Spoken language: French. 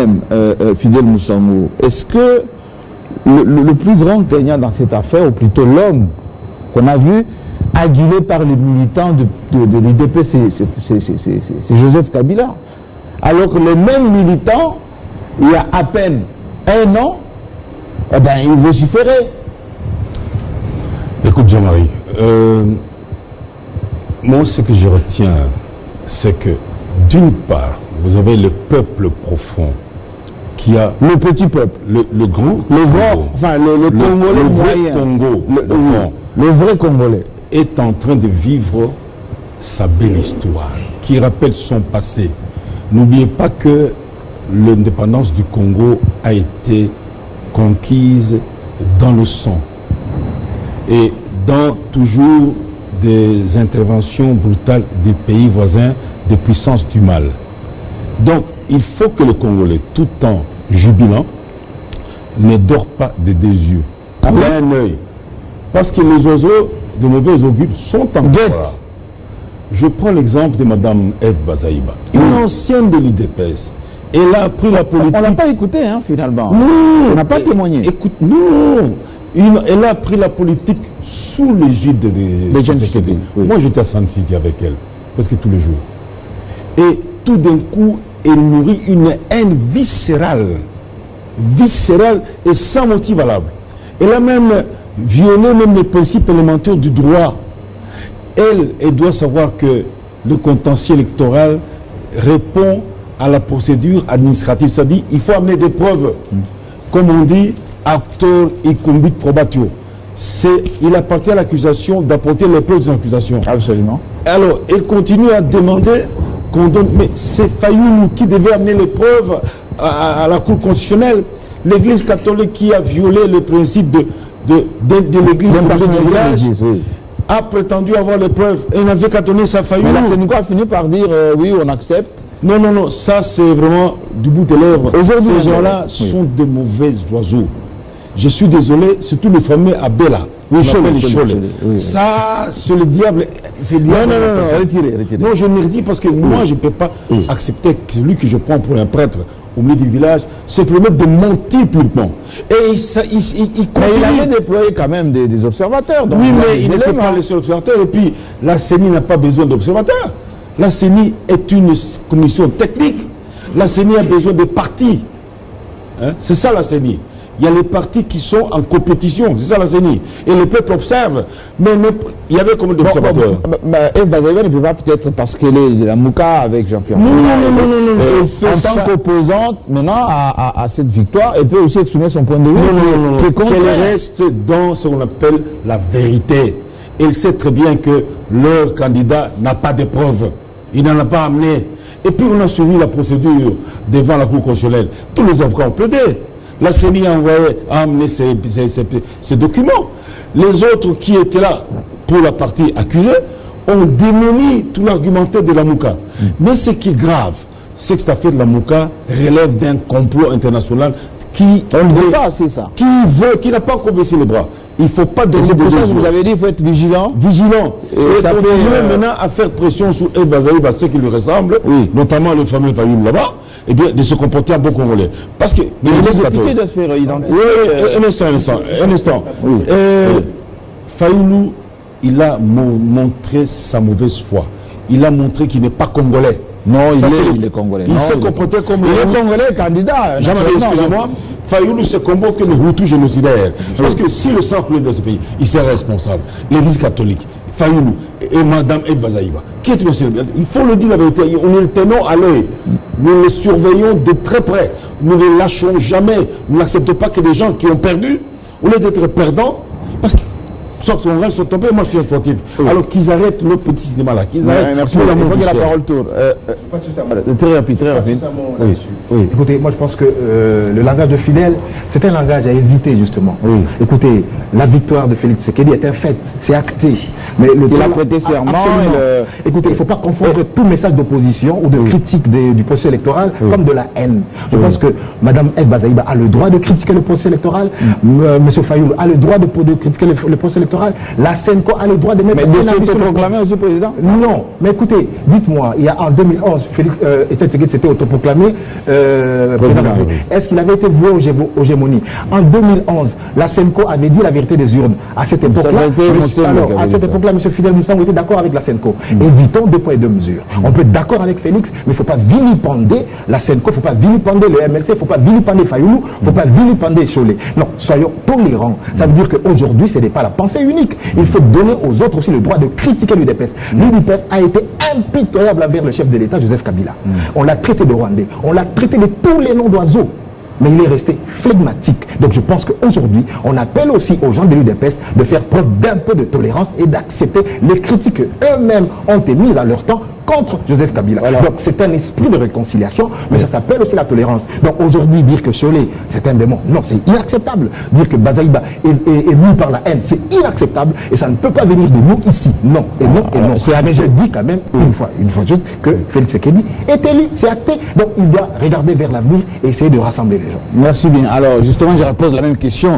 même, Fidèle Moussangou, est-ce que le plus grand gagnant dans cette affaire, ou plutôt l'homme qu'on a vu adulé par les militants de l'IDP, c'est Joseph Kabila. Alors que les mêmes militants, il y a à peine un an, eh ben, ils vociféraient. Écoute Jean-Marie, moi ce que je retiens, c'est que d'une part, vous avez le peuple profond qui a... Le petit peuple. Le grand... Enfin le Congolais moyen. Congo, le vrai Congolais. Est en train de vivre sa belle histoire, qui rappelle son passé. N'oubliez pas que l'indépendance du Congo a été conquise dans le sang et dans toujours des interventions brutales des pays voisins, des puissances du mal. Donc, il faut que le Congolais, tout en jubilant, ne dort pas des deux yeux, d'un œil. Parce que les oiseaux de mauvais augure sont en guette. Je prends l'exemple de Mme Ève Bazaïba, une ancienne de l'UDPS. Elle a pris la politique... On ne l'a pas écouté, hein, finalement. Non. On n'a pas témoigné. Écoute, non. Elle a pris la politique sous l'égide de Tshisekedi. Oui. Moi, j'étais à San City avec elle, presque tous les jours. Et tout d'un coup, elle nourrit une haine viscérale et sans motif valable. Elle a même violé les principes élémentaires du droit. Elle doit savoir que le contentieux électoral répond à la procédure administrative. C'est-à-dire qu'il faut amener des preuves. Comme on dit, acteur et combit probatio. Il appartient à l'accusation d'apporter les preuves des accusations. Absolument. Alors, elle continue à demander qu'on donne... Mais c'est Fayoulou qui devait amener les preuves à la Cour constitutionnelle. L'Église catholique qui a violé le principe de l'Église a prétendu avoir les preuves. Elle n'avait qu'à donner sa Fayoulou. Mais la Sénégal a fini par dire oui, on accepte. Non, non, non, ça c'est vraiment du bout des lèvres. Ces gens-là sont de mauvais oiseaux. Je suis désolé, surtout le fameux Abela. Oui, Cholet. Oui. Ça, c'est le diable. C'est diable. Non, retirez. Non, je me redis parce que moi, je ne peux pas accepter que celui que je prends pour un prêtre au milieu du village se permet de mentir publiquement. Et il continue. Mais il avait déployé quand même des observateurs. Oui, mais il n'était pas les seuls observateurs. Et puis, la CENI n'a pas besoin d'observateurs. La CENI est une commission technique. La CENI a besoin des partis. Hein? C'est ça la CENI. Il y a les partis qui sont en compétition, c'est ça la CENI. Et le peuple observe. Mais il y avait combien d'observateurs? Ève Bazaïba ne peut pas peut-être parce qu'elle est de la Mouka avec Jean-Pierre. Non. En tant qu'opposante maintenant à cette victoire, elle peut aussi exprimer son point de vue. Non. Qu'elle reste dans ce qu'on appelle la vérité. Elle sait très bien que leur candidat n'a pas de preuves. Il n'en a pas amené. Et puis on a suivi la procédure devant la Cour constitutionnelle. Tous les avocats ont plaidé. La CENI a amené ces documents. Les autres qui étaient là pour la partie accusée ont démoli tout l'argumentaire de la Mouka. Mais ce qui est grave, c'est que cette affaire de la Mouka relève d'un complot international qui n'a pas encore baissé les bras. Il ne faut pas donner des pour ça que vous avez dit qu'il faut être vigilant. Et ça peut maintenant à faire pression sur Ève Bazaïba, ceux qui lui ressemblent, notamment le fameux Fayoulou là-bas, et bien de se comporter en bon Congolais. Parce que il est compliqué de se faire identifier. Un instant. Fayoulou, il a montré sa mauvaise foi. Il a montré qu'il n'est pas Congolais. Non, il est Congolais. Il s'est comporté comme... Il est Congolais candidat. Excusez-moi. Fayoulou se comporte comme le Hutu génocidaire. Parce que si le sang coule dans ce pays, il serait responsable. L'Église catholique, Fayoulou et Mme Ève Bazaïba. Qui est il faut le dire la vérité. Nous le tenons à l'œil. Nous le surveillons de très près. Nous ne lâchons jamais. Nous n'acceptons pas que les gens qui ont perdu, au lieu d'être perdants, parce que son rêve sont tombés, moi je suis un sportif. Alors qu'ils arrêtent le petit cinéma là, qu'ils arrêtent. Merci, il faut que la parole tourne. Très rapide. Oui. Écoutez, moi je pense que le langage de Fidèle, c'est un langage à éviter justement. Écoutez, la victoire de Félix Tshisekedi est un fait, c'est acté. Mais il a prêté serment. Écoutez, il ne faut pas confondre tout message d'opposition ou de critique du processus électoral comme de la haine. Je pense que Mme Ève Bazaïba a le droit de critiquer le processus électoral, M. Fayoulou a le droit de critiquer le processus électoral. électorale, la Senco a le droit de mettre... Mais de s'autoproclamer aussi président? Non, mais écoutez, dites-moi, il y a en 2011, Félix Tshisekedi s'était autoproclamé président. Est-ce qu'il avait été voué aux gémonies? En 2011, la Senco avait dit la vérité des urnes. À cette époque-là, M. Fidel Moussango était d'accord avec la Senco. Évitons 2 poids et 2 mesures. On peut être d'accord avec Félix, mais il ne faut pas vilipender la Senco, il ne faut pas vilipender le MLC, il ne faut pas vilipender Fayoulou, il ne faut pas vilipender Cholet. Non, soyons tolérants. Ça veut dire qu'aujourd'hui, ce n'est pas la pensée unique. Il faut donner aux autres aussi le droit de critiquer l'UDPS. L'UDPS a été impitoyable envers le chef de l'État, Joseph Kabila. On l'a traité de Rwandais, on l'a traité de tous les noms d'oiseaux. Mais il est resté flegmatique. Donc je pense qu'aujourd'hui, on appelle aussi aux gens de l'UDPS de faire preuve d'un peu de tolérance et d'accepter les critiques qu'eux-mêmes ont émises à leur temps contre Joseph Kabila. Voilà. Donc c'est un esprit de réconciliation, mais ça s'appelle aussi la tolérance. Donc aujourd'hui, dire que Cholet, c'est un démon, non, c'est inacceptable. Dire que Bazaïba est mu par la haine, c'est inacceptable et ça ne peut pas venir de nous ici. Non, et non, et non. Mais je dis quand même une fois juste que Félix Tshisekedi est élu, c'est acté. Donc il doit regarder vers l'avenir et essayer de rassembler les gens. Merci bien. Alors justement, je repose la même question.